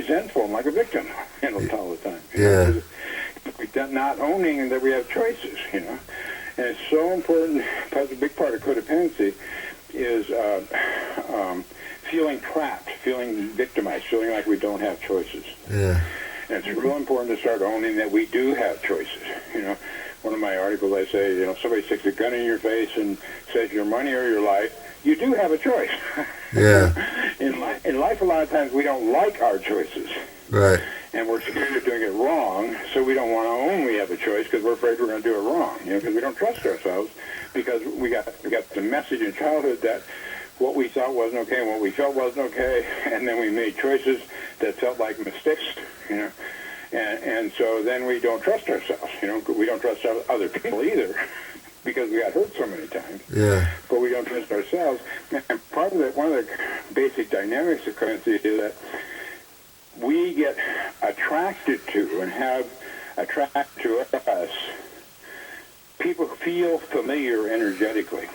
resentful and like a victim, all the time. Yeah. We're not owning that we have choices, And it's so important, because a big part of codependency is feeling trapped, feeling victimized, feeling like we don't have choices. Yeah. And it's real important to start owning that we do have choices. One of my articles, I say, somebody sticks a gun in your face and says your money or your life, you do have a choice. Yeah. In life, a lot of times we don't like our choices. Right. And we're scared of doing it wrong, so we don't want to own we have a choice because we're afraid we're going to do it wrong. Because we don't trust ourselves, because we got the message in childhood that what we thought wasn't okay and what we felt wasn't okay, and then we made choices that felt like mistakes, and so then we don't trust ourselves, we don't trust other people either, because we got hurt so many times. Yeah. But we don't trust ourselves. And part of it, one of the basic dynamics of codependency is that we get attracted to and have attracted to us people who feel familiar energetically.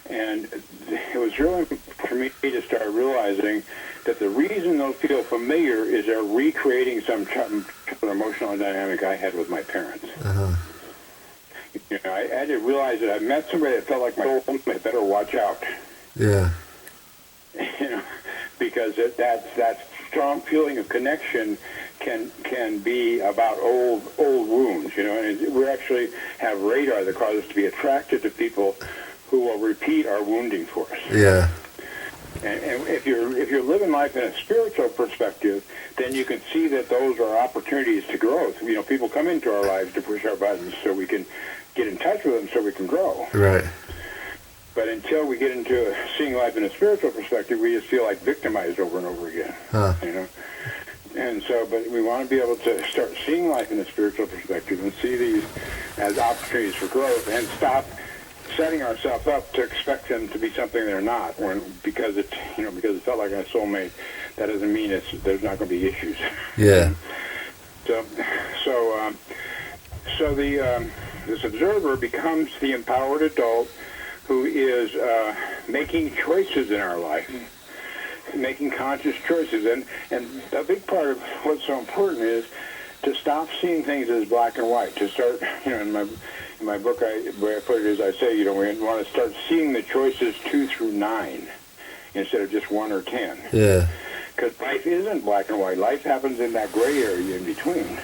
And it was really important for me to start realizing that the reason those feel familiar is they're recreating some emotional dynamic I had with my parents. Uh-huh. I had to realize that I met somebody that felt like my soul, I better watch out. Yeah. Because that strong feeling of connection can be about old wounds, and we actually have radar that causes us to be attracted to people who will repeat our wounding for us. Yeah. And if you're living life in a spiritual perspective, then you can see that those are opportunities to growth. People come into our lives to push our buttons so we can get in touch with them so we can grow. Right. But until we get into seeing life in a spiritual perspective, we just feel like victimized over and over again. Huh. And so, but we want to be able to start seeing life in a spiritual perspective and see these as opportunities for growth, and stop setting ourselves up to expect them to be something they're not. Because it felt like a soulmate, that doesn't mean there's not going to be issues. Yeah. So this observer becomes the empowered adult who is making choices in our life, making conscious choices. And a big part of what's so important is to stop seeing things as black and white, to start, in my book, the way I put it is, I say, we want to start seeing the choices 2 through 9 instead of just 1 or 10. Yeah. Because life isn't black and white. Life happens in that gray area in between.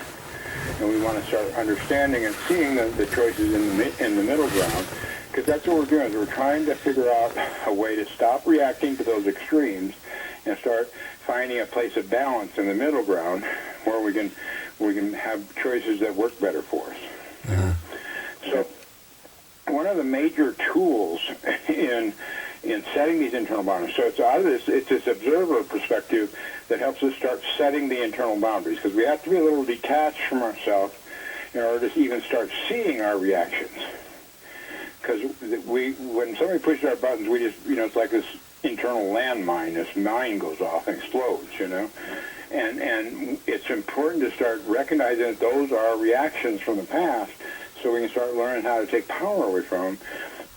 And we want to start understanding and seeing the choices in the middle ground, because that's what we're doing. Is we're trying to figure out a way to stop reacting to those extremes and start finding a place of balance in the middle ground where we can have choices that work better for us. Uh-huh. So one of the major tools in setting these internal boundaries, so it's this observer perspective that helps us start setting the internal boundaries, because we have to be a little detached from ourselves in order to even start seeing our reactions. Because when somebody pushes our buttons, we just, it's like this internal landmine. This mine goes off and explodes, And it's important to start recognizing that those are reactions from the past, so we can start learning how to take power away from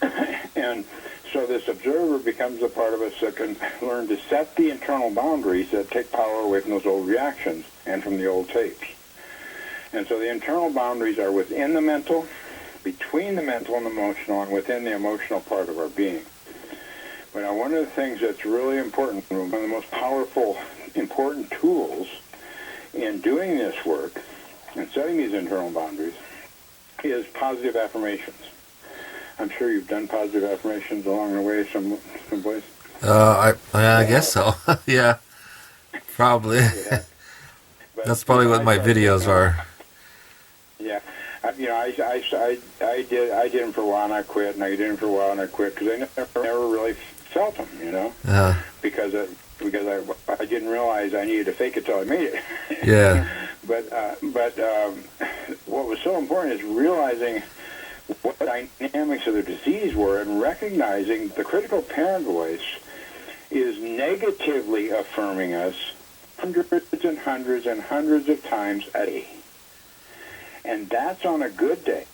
them. And so this observer becomes a part of us that can learn to set the internal boundaries that take power away from those old reactions and from the old tapes. And so the internal boundaries are within the mental, between the mental and emotional, and within the emotional part of our being. But now, one of the things that's really important, one of the most powerful, important tools in doing this work and setting these internal boundaries is positive affirmations. I'm sure you've done positive affirmations along the way someplace. I guess so. Yeah, probably. Yeah. That's probably what my videos are. Yeah. I did them for a while and I quit, and I did them for a while and I quit, because I never really felt them, Uh-huh. because I didn't realize I needed to fake it till I made it. Yeah. But what was so important is realizing what the dynamics of the disease were, and recognizing the critical parent voice is negatively affirming us hundreds and hundreds and hundreds of times a day. And that's on a good day.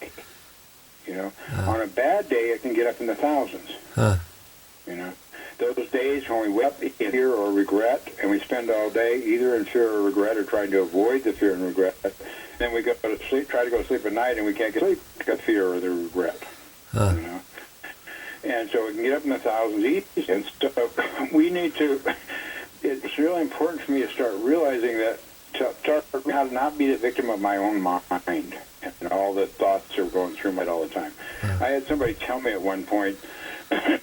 On a bad day, it can get up in the thousands. Huh. those days when we wake up in fear or regret, and we spend all day either in fear or regret or trying to avoid the fear and regret, then we go to sleep, try to go to sleep at night, and we can't get sleep because of fear or the regret. Huh. You know? And so we can get up in the thousands easy. And so we need to, it's really important for me to start realizing that, to start how to not be the victim of my own mind and all the thoughts that are going through my head all the time. I had somebody tell me at one point, a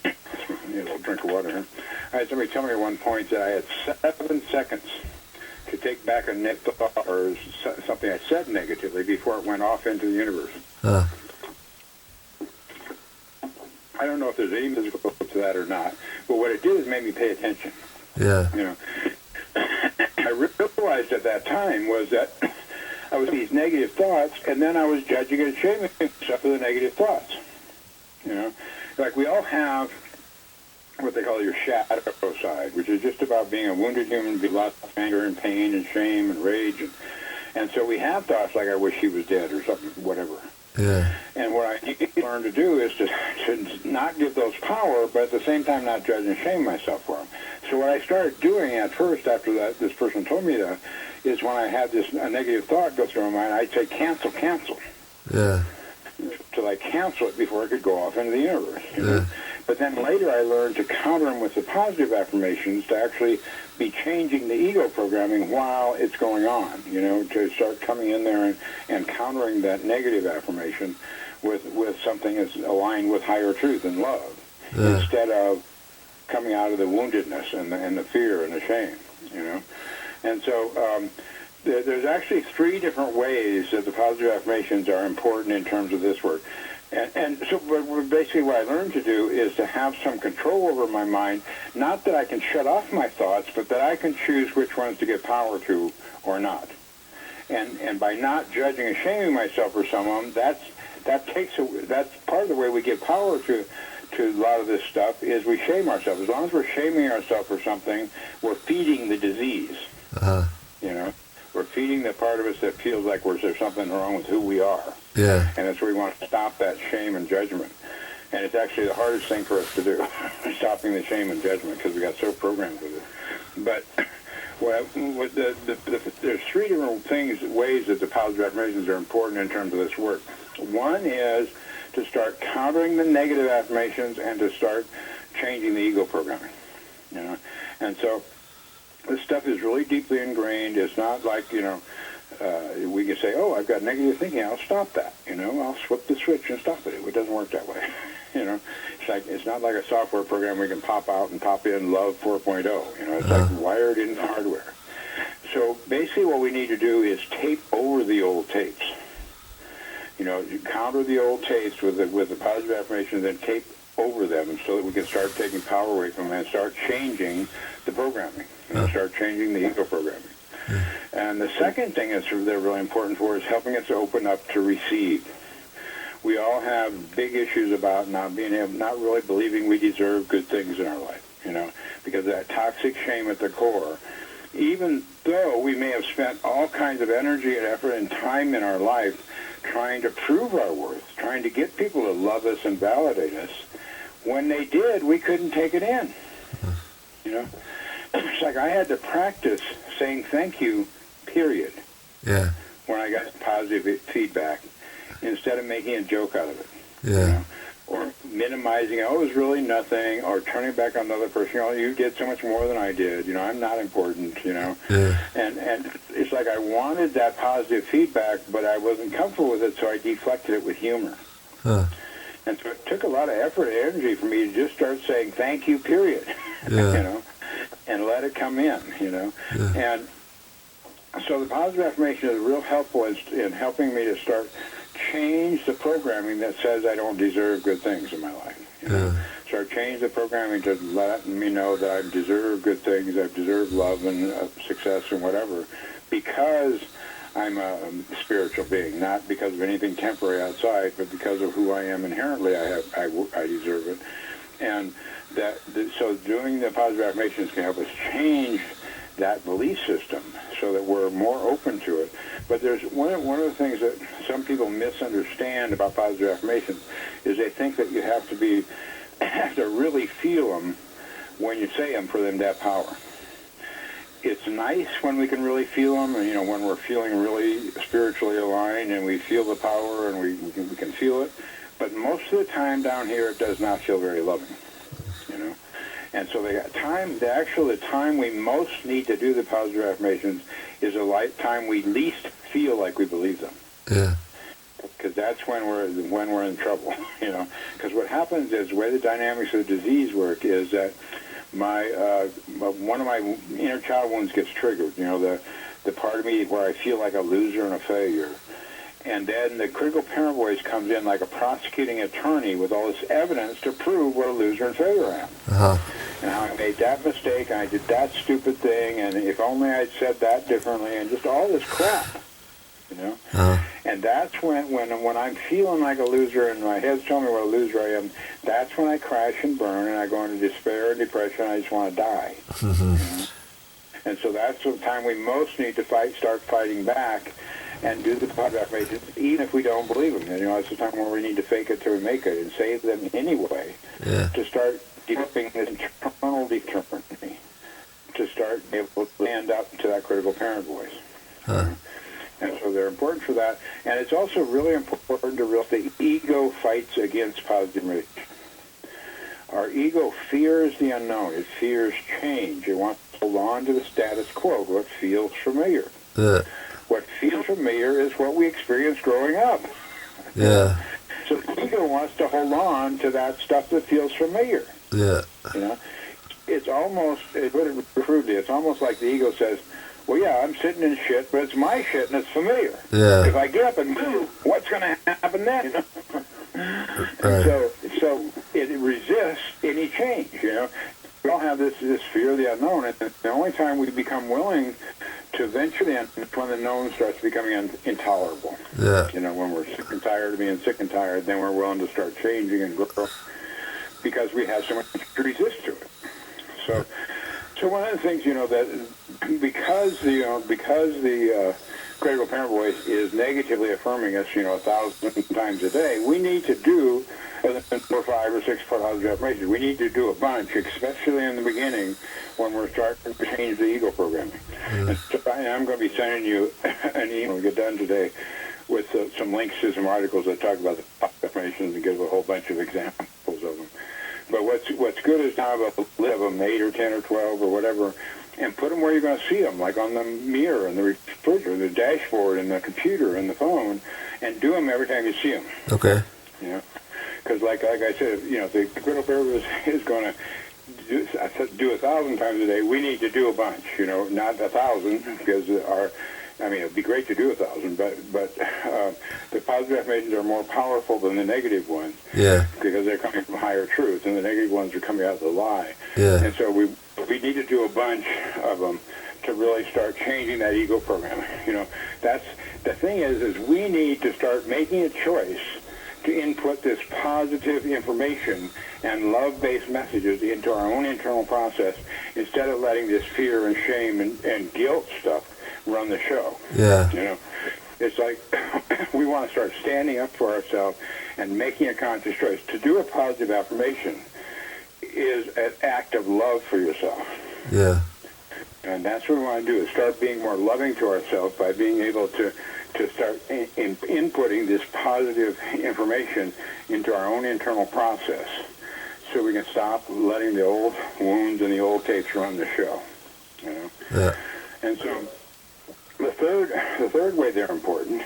little drink of water here. I had somebody tell me at one point that I had 7 seconds to take back a net thought or something I said negatively before it went off into the universe. I don't know if there's any physical to that or not, but what it did is made me pay attention. Yeah. You know, I realized at that time was that I was these negative thoughts, and then I was judging and shaming myself for the negative thoughts. You know, like we all have what they call your shadow side, which is just about being a wounded human being, lots of anger and pain and shame and rage, and so we have thoughts like I wish he was dead or something, whatever. Yeah. And what I need to learn to do is to not give those power, but at the same time not judge and shame myself for them. So what I started doing at first, after that, this person told me that, is when I had a negative thought go through my mind, I'd say cancel, cancel. Yeah. Till I cancel it before it could go off into the universe. You know? But then later I learned to counter them with the positive affirmations to actually be changing the ego programming while it's going on, you know, to start coming in there and countering that negative affirmation with something that's aligned with higher truth and love, instead of coming out of the woundedness and the fear and the shame, you know. And so there's actually 3 different ways that the positive affirmations are important in terms of this work. And so basically what I learned to do is to have some control over my mind, not that I can shut off my thoughts, but that I can choose which ones to give power to or not. And by not judging and shaming myself for some of them, that's part of the way we give power to a lot of this stuff is we shame ourselves. As long as we're shaming ourselves for something, we're feeding the disease. You know? We're feeding the part of us that feels like there's something wrong with who we are. Yeah. And that's where we want to stop that shame and judgment. And it's actually the hardest thing for us to do, stopping the shame and judgment, because we got so programmed with it. But there's 3 different ways that the positive affirmations are important in terms of this work. One is to start countering the negative affirmations and to start changing the ego programming. You know, and so this stuff is really deeply ingrained. It's not like, you know, we can say, oh, I've got negative thinking, I'll stop that. You know, I'll flip the switch and stop it. It doesn't work that way. You know, it's not like a software program we can pop out and pop in Love 4.0. You know, it's like wired into the hardware. So basically what we need to do is tape over the old tapes. You know, you counter the old tapes with the positive affirmations, then tape over them so that we can start taking power away from them and start changing the programming, and start changing the ego programming. And the second thing that's they're really important for is helping us open up to receive. We all have big issues about not really believing we deserve good things in our life, you know, because of that toxic shame at the core. Even though we may have spent all kinds of energy and effort and time in our life trying to prove our worth, trying to get people to love us and validate us, when they did, we couldn't take it in. You know, it's like I had to practice saying thank you, period. Yeah. When I got positive feedback, instead of making a joke out of it. Yeah. You know? Or minimizing, oh, it was really nothing, or turning back on another person, oh, you did so much more than I did, you know, I'm not important, you know. Yeah. And it's like I wanted that positive feedback, but I wasn't comfortable with it, so I deflected it with humor. And so it took a lot of effort and energy for me to just start saying thank you, period, Yeah. you know, and let it come in, you know. Yeah. And so the positive affirmation is real helpful in helping me to start change the programming that says I don't deserve good things in my life. You know? Start change the programming to let me know that I deserve good things, I deserve love and success and whatever, because I'm a spiritual being, not because of anything temporary outside, but because of who I am inherently. I deserve it, and so doing the positive affirmations can help us change that belief system so that we're more open to it. But there's one of the things that some people misunderstand about positive affirmations is they think that you have to really feel them when you say them for them to have power. It's nice when we can really feel them, and, when we're feeling really spiritually aligned and we feel the power and we can feel it. But most of the time down here, it does not feel very loving, And so the time we most need to do the positive affirmations is the time we least feel like we believe them. Yeah. Because that's when we're in trouble, Because what happens is, the way the dynamics of the disease work is that one of my inner child wounds gets triggered. The part of me where I feel like a loser and a failure, and then the critical parent voice comes in like a prosecuting attorney with all this evidence to prove what a loser and failure I am. Uh-huh. And how I made that mistake, and I did that stupid thing, and if only I'd said that differently, and just all this crap. Uh-huh. And that's when I'm feeling like a loser and my head's telling me what a loser I am, that's when I crash and burn and I go into despair and depression and I just want to die. And so that's the time we most need to start fighting back and do the positive affirmations, even if we don't believe them. It's the time where we need to fake it till we make it and say them anyway, to start developing this internal determination, to start being able to stand up to that critical parent voice. Huh. And so they're important for that. And it's also really important to realize the ego fights against positive affirmation. Our ego fears the unknown. It fears change. It wants to hold on to the status quo, what feels familiar. Yeah. What feels familiar is what we experienced growing up. Yeah. So the ego wants to hold on to that stuff that feels familiar. Yeah. It's almost, it's almost like the ego says, well, yeah, I'm sitting in shit, but it's my shit and it's familiar. Yeah. If I get up and move, what's going to happen then? Right. So it resists any change. We all have this fear of the unknown, and the only time we become willing to venture in is when the known starts becoming intolerable. Yeah. When we're sick and tired of being sick and tired, then we're willing to start changing and grow because we have so much to resist to it. So one of the things, that because the critical parent voice is negatively affirming us, 1,000 times a day, we need to do 4, 5, or 6 positive affirmations. We need to do a bunch, especially in the beginning when we're starting to change the ego programming. And so I'm going to be sending you an email when we get done today with some links to some articles that talk about the positive affirmations and give a whole bunch of examples of them. But what's good is to have a list of them, 8 or 10 or 12 or whatever, and put them where you're going to see them, like on the mirror and the refrigerator, the dashboard and the computer and the phone, and do them every time you see them. Okay. Because like I said, if the critical parent is going to do 1,000 times a day, we need to do a bunch. Not 1,000 because it'd be great to do 1,000, but the positive affirmations are more powerful than the negative ones. Yeah. Because they're coming from higher truth, and the negative ones are coming out of the lie. Yeah. And so we need to do a bunch of them to really start changing that ego program. That's the thing is we need to start making a choice to input this positive information and love-based messages into our own internal process instead of letting this fear and shame and guilt stuff run the show. Yeah. It's like we want to start standing up for ourselves and making a conscious choice. To do a positive affirmation is an act of love for yourself. Yeah. And that's what we want to do, is start being more loving to ourselves by being able to start inputting this positive information into our own internal process so we can stop letting the old wounds and the old tapes run the show. Yeah. And so the third way they're important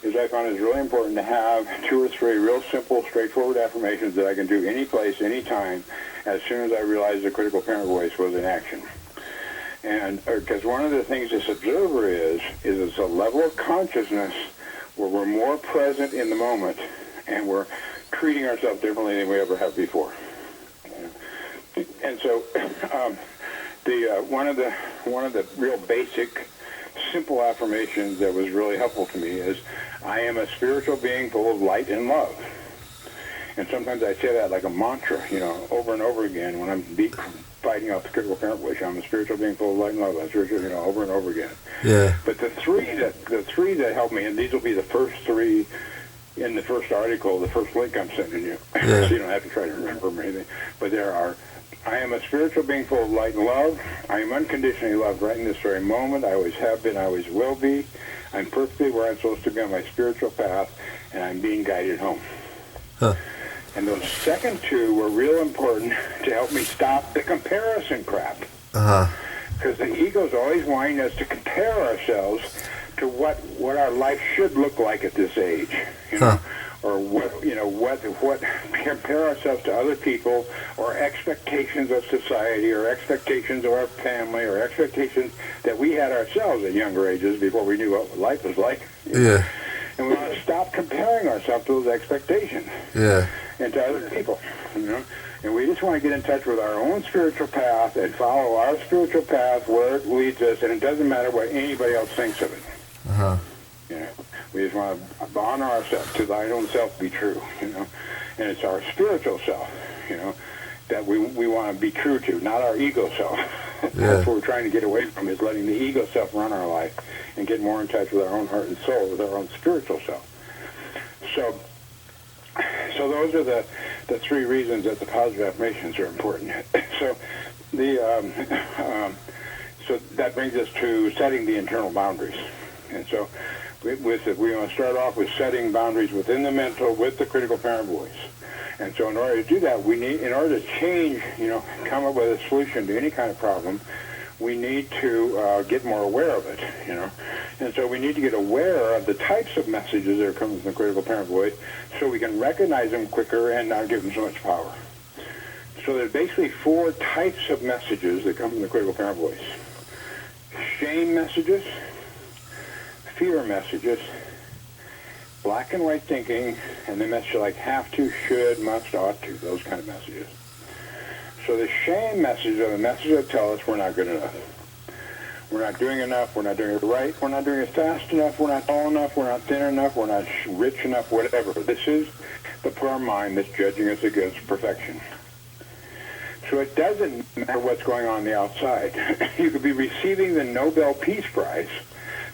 is I found it's really important to have 2 or 3 real simple, straightforward affirmations that I can do any place, any time, as soon as I realize the critical parent voice was in action. And because one of the things this observer is it's a level of consciousness where we're more present in the moment and we're treating ourselves differently than we ever have before. And so one of the real basic simple affirmations that was really helpful to me is, I am a spiritual being full of light and love. And sometimes I say that like a mantra, over and over again when I'm fighting off the critical parent voice. I'm a spiritual being full of light and love. I'm spiritual, over and over again. Yeah. But the three that help me, and these will be the first 3 in the first article, the first link I'm sending you, Yeah. so you don't have to try to remember them or anything. But there are, I am a spiritual being full of light and love. I am unconditionally loved right in this very moment. I always have been. I always will be. I'm perfectly where I'm supposed to be on my spiritual path, and I'm being guided home. Huh. And those second two were real important to help me stop the comparison crap. Because the ego's always wanting us to compare ourselves to what our life should look like at this age, or what compare ourselves to other people, or expectations of society, or expectations of our family, or expectations that we had ourselves at younger ages before we knew what life was like. Yeah. And we want to stop comparing ourselves to those expectations. Yeah. And to other people, And we just want to get in touch with our own spiritual path and follow our spiritual path where it leads us, and it doesn't matter what anybody else thinks of it. We just want to honor ourselves, to thine own self be true, And it's our spiritual self, that we want to be true to, not our ego self. That's what we're trying to get away from, is letting the ego self run our life and get more in touch with our own heart and soul, with our own spiritual self. So those are the three reasons that the positive affirmations are important. So so that brings us to setting the internal boundaries. And so we want to start off with setting boundaries within the mental with the critical parent voice. And so in order to do that, in order to change, come up with a solution to any kind of problem, we need to get more aware of it, And so we need to get aware of the types of messages that are coming from the critical parent voice so we can recognize them quicker and not give them so much power. So there's basically 4 types of messages that come from the critical parent voice. Shame messages, fear messages, black and white thinking, and the message like have to, should, must, ought to, those kind of messages. So the shame messages are the messages that tell us we're not good enough. We're not doing enough, we're not doing it right, we're not doing it fast enough, we're not tall enough, we're not thin enough, we're not rich enough, whatever. This is the poor mind that's judging us against perfection. So it doesn't matter what's going on the outside. You could be receiving the Nobel Peace Prize,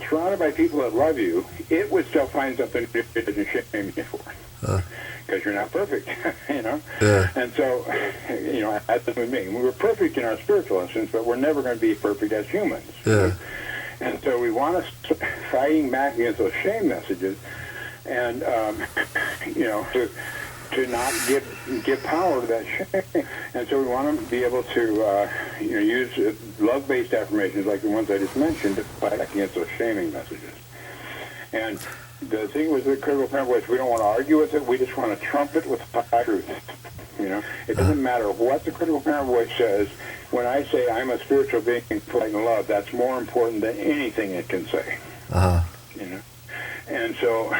surrounded by people that love you, it would still find something to shame you for. Because you're not perfect, Yeah. And so, that's with me. We were perfect in our spiritual essence, but we're never going to be perfect as humans. Yeah. And so we want to start fighting back against those shame messages, and to not give power to that shame. And so we want to be able to use love-based affirmations like the ones I just mentioned to fight against those shaming messages. And the thing with the critical parent voice, we don't want to argue with it. We just want to trump it with the truth. It doesn't matter what the critical parent voice says. When I say I'm a spiritual being full of love, that's more important than anything it can say. And so,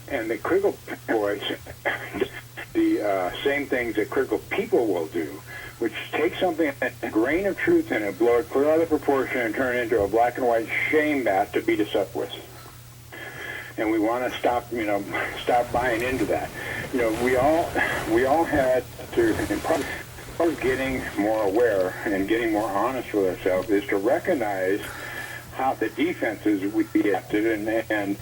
and the critical voice, the same things that critical people will do, which take something, a grain of truth in it, blow it clear out of proportion, and turn it into a black and white shame bat to beat us up with. And we want to stop buying into that. We all had to, and part of getting more aware and getting more honest with ourselves is to recognize how the defenses we acted and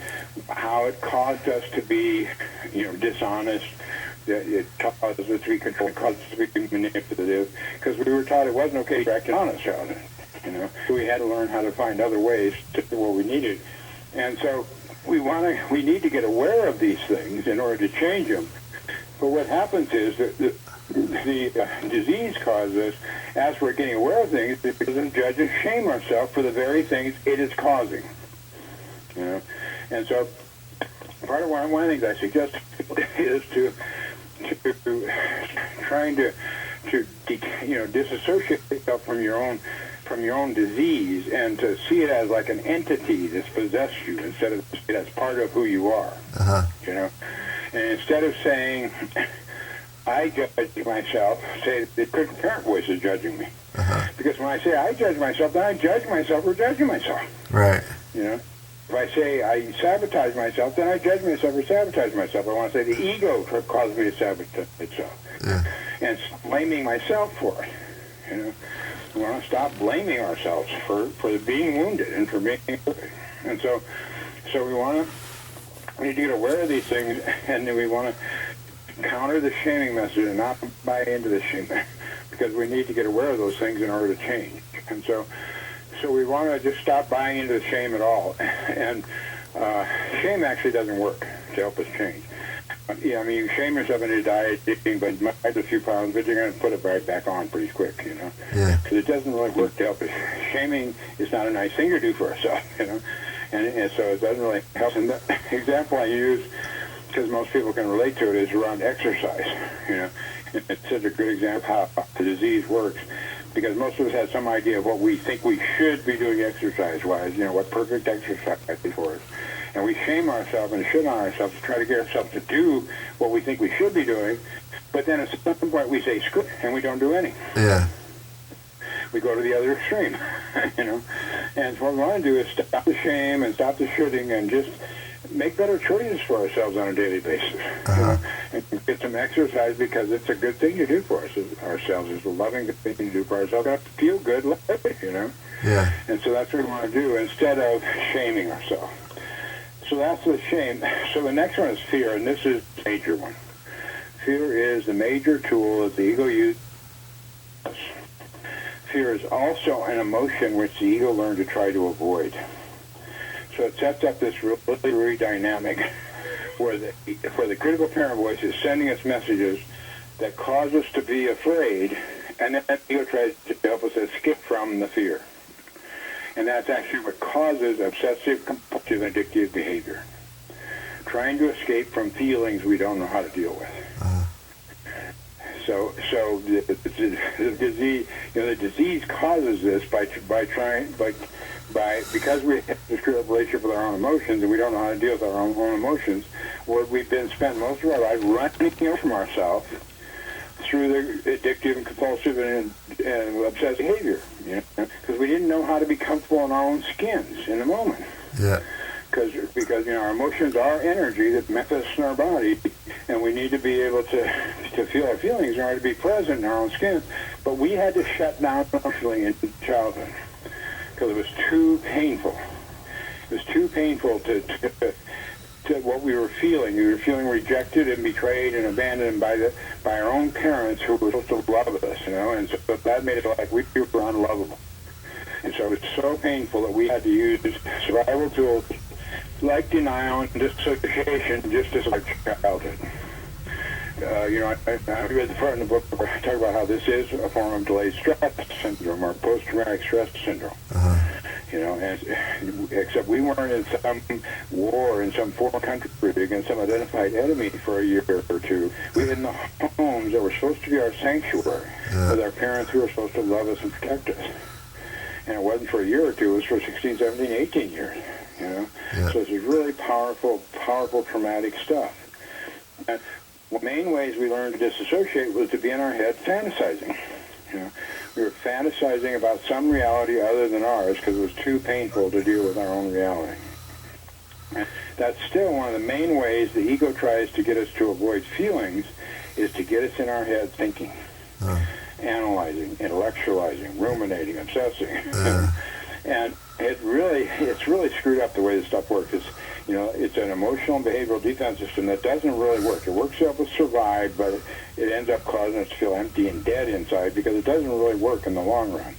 how it caused us to be, dishonest. It caused us to be controlled, caused us to be manipulative, because we were taught it wasn't okay to act honest about it. So we had to learn how to find other ways to do what we needed. And so we need to get aware of these things in order to change them. But what happens is that the disease causes us, as we're getting aware of things, because the judges shame ourselves for the very things it is causing. And so part of one of the things I suggest is to trying to disassociate yourself from your own disease and to see it as like an entity that's possessed you instead of see it as part of who you are. And instead of saying I judge myself, say the critical parent voice is judging me. Because when I say I judge myself, then I judge myself for judging myself. Right. If I say I sabotage myself, then I judge myself for sabotage myself. I want to say the ego caused me to sabotage itself. And blaming myself for it. We want to stop blaming ourselves for being wounded and for being wounded. And so we need to get aware of these things, and then we want to counter the shaming message and not buy into the because we need to get aware of those things in order to change. And so we want to just stop buying into the shame at all. And shame actually doesn't work to help us change. Yeah, I mean, you shame yourself into dieting, but you might lose a few pounds, but you're going to put it right back on pretty quick, you know. Yeah. Because it doesn't really work to help us. Shaming is not a nice thing to do for ourselves, you know. And so it doesn't really help. And the example I use, because most people can relate to it, is around exercise, you know. It's such a good example of how the disease works, because most of us have some idea of what we think we should be doing exercise-wise, you know, what perfect exercise is for us. And we shame ourselves and shit on ourselves to try to get ourselves to do what we think we should be doing, but then at some point we say, screw it, and we don't do any. Yeah. We go to the other extreme, you know. And so what we want to do is stop the shame and stop the shitting and just make better choices for ourselves on a daily basis. You know? And get some exercise, because it's a good thing to do for us, ourselves. It's a loving thing to do for ourselves. We have to feel good, you know. Yeah. And so that's what we want to do instead of shaming ourselves. So that's the shame. So the next one is fear, and this is the major one. Fear is the major tool that the ego uses. Fear is also an emotion which the ego learned to try to avoid. So it sets up this really dynamic where the critical parent voice is sending us messages that cause us to be afraid, and then the ego tries to help us escape from the fear. And that's actually what causes obsessive, compulsive, addictive behavior. Trying to escape from feelings we don't know how to deal with. So the disease, you know, the disease causes this because we have this relationship with our own emotions, and we don't know how to deal with our own emotions. Where we've spent most of our life running away from ourselves through the addictive and compulsive and obsessive behavior, you know, because we didn't know how to be comfortable in our own skins in the moment. Yeah. Because you know, our emotions are energy that manifests in our body, and we need to be able to feel our feelings in order to be present in our own skins. But we had to shut down emotionally in childhood because it was too painful. It was too painful to what we were feeling. We were feeling rejected and betrayed and abandoned by our own parents who were supposed to love us, you know, and so that made it like we were unlovable. And so it was so painful that we had to use survival tools like denial and dissociation just as our childhood. You know, I read the part in the book where I talk about how this is a form of delayed stress syndrome or post-traumatic stress syndrome. You know, and except we weren't in some war in some foreign country against some identified enemy for a year or two. We were in the homes that were supposed to be our sanctuary with our parents who were supposed to love us and protect us. And it wasn't for a year or two, it was for 16, 17, 18 years, you know. So it's really powerful, traumatic stuff. And the main ways we learned to disassociate was to be in our head fantasizing, you know. We were fantasizing about some reality other than ours because it was too painful to deal with our own reality. And that's still one of the main ways the ego tries to get us to avoid feelings, is to get us in our head thinking, analyzing, intellectualizing, ruminating, obsessing. And it's really screwed up the way this stuff works. You know, it's an emotional and behavioral defense system that doesn't really work. It works to help us survive, but it ends up causing us to feel empty and dead inside because it doesn't really work in the long run.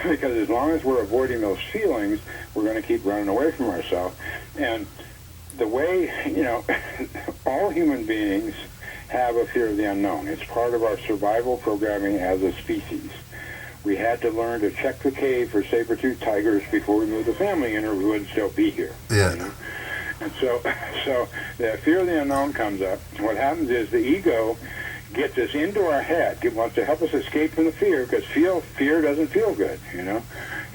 Because as long as we're avoiding those feelings, we're going to keep running away from ourselves. And the way, you know, all human beings have a fear of the unknown. It's part of our survival programming as a species. We had to learn to check the cave for saber-toothed tigers before we moved the family in, or we wouldn't still be here. Yeah. You know? And so the fear of the unknown comes up. What happens is the ego gets us into our head. It wants to help us escape from the fear because fear doesn't feel good, you know.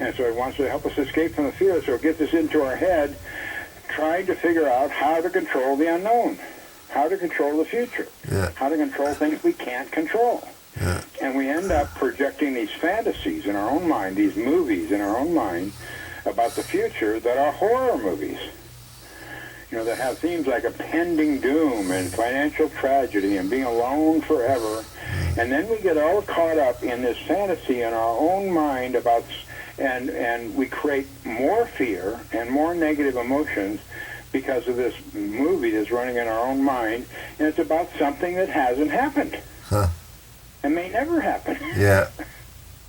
And so it wants to help us escape from the fear, so it gets us into our head trying to figure out how to control the unknown, how to control the future, how to control things we can't control. And we end up projecting these fantasies in our own mind, these movies in our own mind about the future that are horror movies. You know, that have themes like a pending doom and financial tragedy and being alone forever. And then we get all caught up in this fantasy in our own mind about, and we create more fear and more negative emotions because of this movie that's running in our own mind, and it's about something that hasn't happened. and may never happen. Yeah.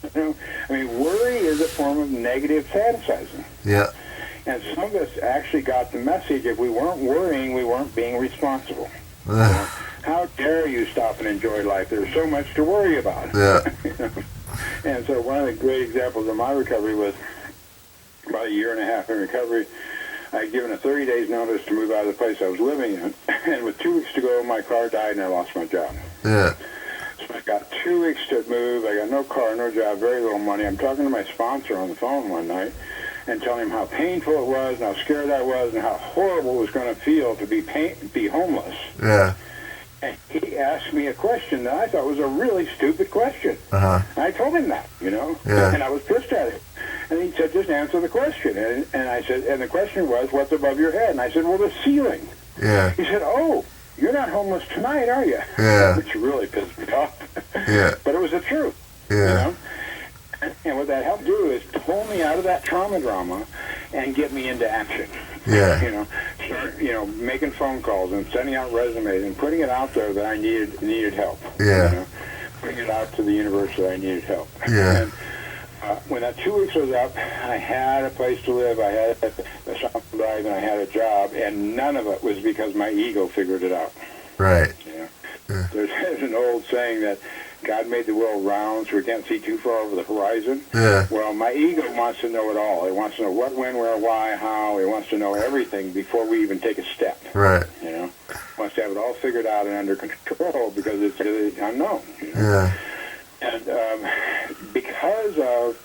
You know, I mean, worry is a form of negative fantasizing. Yeah. And some of us actually got the message, if we weren't worrying, we weren't being responsible. You know, how dare you stop and enjoy life? There's so much to worry about. Yeah. You know? And so one of the great examples of my recovery was about a year and a half in recovery. I had given a 30 days notice to move out of the place I was living in. And with 2 weeks to go, my car died and I lost my job. Yeah. So I got 2 weeks to move. I got no car, no job, very little money. I'm talking to my sponsor on the phone one night and telling him how painful it was and how scared I was and how horrible it was going to feel to be homeless. Yeah. And he asked me a question that I thought was a really stupid question. Uh-huh. I told him that, you know, Yeah. and I was pissed at him. And he said, just answer the question. And I said, and the question was, what's above your head? And I said, well, the ceiling. Yeah. He said, oh, you're not homeless tonight, are you? Yeah. Which really pissed me off. Yeah. But it was the truth. Yeah. You know? And what that helped do is pull me out of that trauma drama and get me into action. Yeah. You know, start, you know, making phone calls and sending out resumes and putting it out there that I needed help. Yeah. You know, putting it out to the universe that I needed help. Yeah. And when that 2 weeks was up, I had a place to live, I had a shop to drive, and I had a job, and none of it was because my ego figured it out. Right. You know? Yeah. There's an old saying that God made the world round so we can't see too far over the horizon. Yeah. Well, my ego wants to know it all. It wants to know what, when, where, why, how. It wants to know everything before we even take a step. Right. You know, it wants to have it all figured out and under control because it's the unknown. You know? Yeah. And because of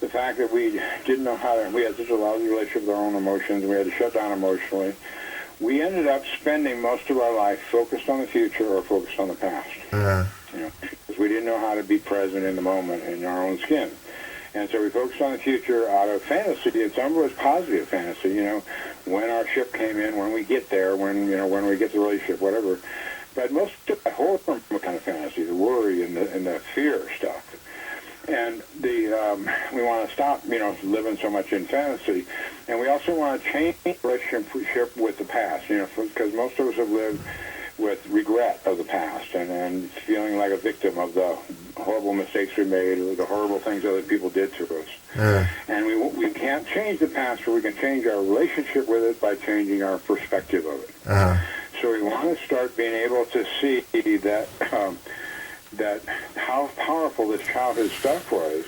the fact that we didn't know how to, we had such a lousy relationship with our own emotions, and we had to shut down emotionally, we ended up spending most of our life focused on the future or focused on the past. Yeah. You know, because we didn't know how to be present in the moment in our own skin. And so we focused on the future out of fantasy, and some of it was positive fantasy, you know, when our ship came in, when we get there, when, you know, when we get the relationship, whatever. But most of the horror kind of fantasy, the worry and the fear stuff. And we want to stop, you know, living so much in fantasy. And we also want to change the relationship with the past, you know, because most of us have lived with regret of the past and feeling like a victim of the horrible mistakes we made or the horrible things other people did to us. Yeah. And we can't change the past, but we can change our relationship with it by changing our perspective of it. Uh-huh. So we want to start being able to see that that how powerful this childhood stuff was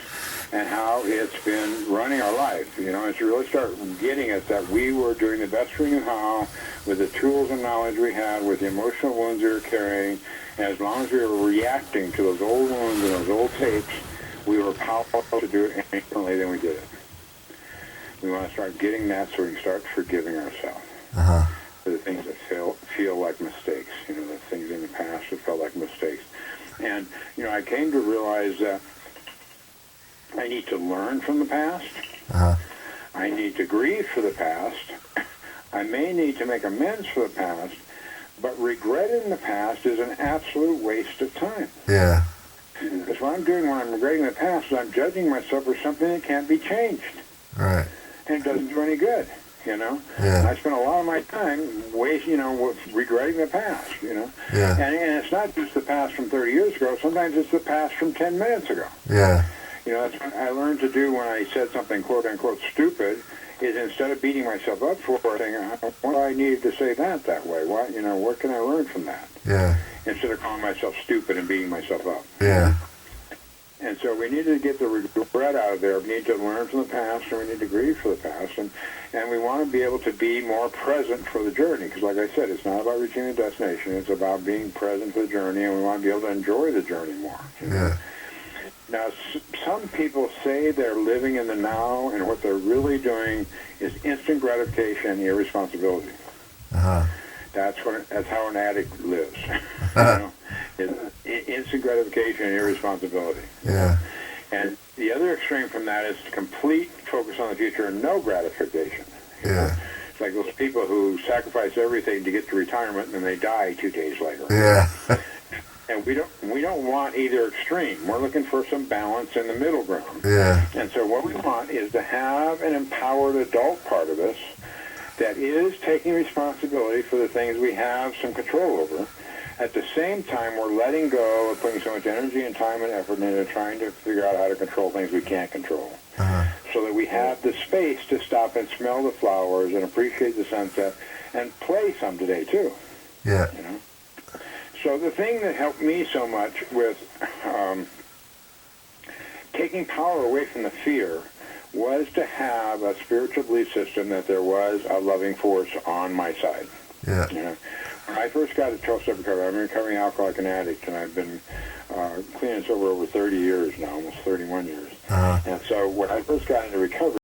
and how it's been running our life, you know, and to really start getting it that we were doing the best we knew how with the tools and knowledge we had, with the emotional wounds we were carrying, and as long as we were reacting to those old wounds and those old tapes, we were powerful to do it differently than we did it. We want to start getting that so we can start forgiving ourselves. Uh-huh. For the things that feel like mistakes, you know, the things in the past that felt like mistakes. And, you know, I came to realize that I need to learn from the past. Uh-huh. I need to grieve for the past. I may need to make amends for the past, but regretting the past is an absolute waste of time. Yeah. Because what I'm doing when I'm regretting the past is I'm judging myself for something that can't be changed. Right. And it doesn't do any good, you know? Yeah. I spend a lot of my time regretting the past, you know? Yeah. And it's not just the past from 30 years ago. Sometimes it's the past from 10 minutes ago. Yeah. You know, that's what I learned to do when I said something quote-unquote stupid, is instead of beating myself up for it, saying, what do I need to say that way? What, you know, what can I learn from that? Yeah. Instead of calling myself stupid and beating myself up. Yeah. And so we need to get the regret out of there. We need to learn from the past, and we need to grieve for the past. And we want to be able to be more present for the journey. Because like I said, it's not about reaching a destination. It's about being present for the journey, and we want to be able to enjoy the journey more. You know? Yeah. Now, some people say they're living in the now, and what they're really doing is instant gratification and irresponsibility. Uh-huh. That's how an addict lives. You know? Instant gratification and irresponsibility. Yeah. And the other extreme from that is complete focus on the future and no gratification. You know? It's like those people who sacrifice everything to get to retirement and then they die 2 days later. Yeah. And we don't want either extreme. We're looking for some balance in the middle ground. Yeah. And so what we want is to have an empowered adult part of us that is taking responsibility for the things we have some control over, At the same time, we're letting go of putting so much energy and time and effort into trying to figure out how to control things we can't control. So that we have the space to stop and smell the flowers and appreciate the sunset and play some today, too. Yeah. You know? So the thing that helped me so much with taking power away from the fear was to have a spiritual belief system that there was a loving force on my side. Yeah. You know? When I first got to 12-step recovery, I'm a recovering alcoholic and addict, and I've been clean and sober over 30 years now, almost 31 years. And so when I first got into recovery,